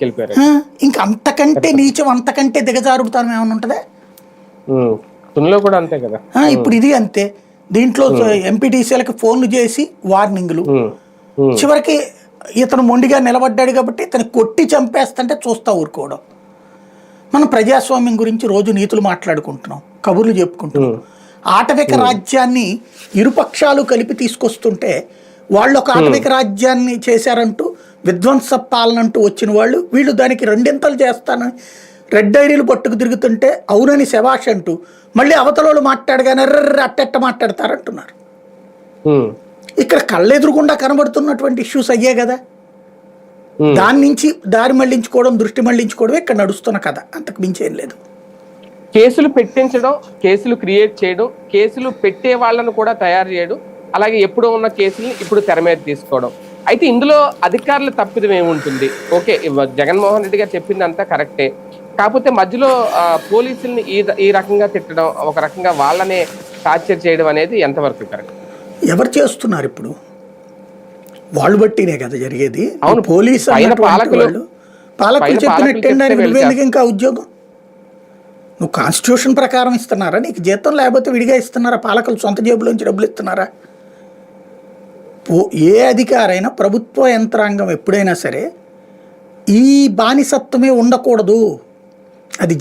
తీసుకెళ్ళిపోయారు. ఇంకా అంతకంటే నీచం, అంతకంటే దిగజారుడుతనం ఏమైనా ఉంటుందా? తునిలో కూడా అంతే కదా. ఇప్పుడు ఇది అంతే. దీంట్లో ఎంపీటీసీలకు ఫోన్లు చేసి వార్నింగ్లు, చివరికి ఇతను మొండిగా నిలబడ్డాడు కాబట్టి ఇతను కొట్టి చంపేస్తుంటే చూస్తా ఊరుకోవడం. మనం ప్రజాస్వామ్యం గురించి రోజు నీతులు మాట్లాడుకుంటున్నాం, కబుర్లు చెప్పుకుంటున్నాం. ఆటవిక రాజ్యాన్ని ఇరుపక్షాలు కలిపి తీసుకొస్తుంటే వాళ్ళు ఒక ఆటవిక రాజ్యాన్ని చేశారంటూ విధ్వంస పాలన అంటూ వచ్చిన వాళ్ళు, వీళ్ళు దానికి రెండింతలు చేస్తానని రెడ్ ఐడీలు పట్టుకు తిరుగుతుంటే అవునని శభాష్ అంటూ మళ్ళీ అవతలోళ్ళు మాట్లాడగానే అట్టెట్ట మాట్లాడతారంటున్నారు. ఇక్కడ కళ్ళెదురుగుండా కనబడుతున్నటువంటి ఇష్యూస్ అయ్యే కదా. దాని నుంచి దారి మళ్లించుకోవడం, దృష్టి మళ్లించుకోవడమే ఇక్కడ నడుస్తున్న కథ, అంతకు మించి ఏం లేదు. కేసులు పెట్టించడం, కేసులు క్రియేట్ చేయడం, కేసులు పెట్టే వాళ్ళను కూడా తయారు చేయడం, అలాగే ఎప్పుడో ఉన్న కేసుల్ని ఇప్పుడు తెర మీద తీసుకోవడం. అయితే ఇందులో అధికారుల తప్పిదం ఏముంటుంది? ఓకే, జగన్మోహన్ రెడ్డి గారు చెప్పింది అంతా కరెక్టే. కాకపోతే మధ్యలో పోలీసుల్ని ఈ రకంగా తిట్టడం, ఒక రకంగా వాళ్ళనే టార్చర్ చేయడం అనేది ఎంతవరకు కరెక్ట్? ఎవరు చేస్తున్నారు ఇప్పుడు? వాళ్ళు బట్టినే కదా జరిగేది. అవును, పోలీసు పాలకులు చెప్పినట్టు ఇంకా ఉద్యోగం నువ్వు కాన్స్టిట్యూషన్ ప్రకారం ఇస్తున్నారా? నీకు జీతం లేకపోతే విడిగా ఇస్తున్నారా? పాలకులు సొంత జేబులోంచి డబ్బులు ఇస్తున్నారా? ఏ అధికారైనా, ప్రభుత్వ యంత్రాంగం ఎప్పుడైనా సరే ఈ బానిసత్వమే ఉండకూడదు. అది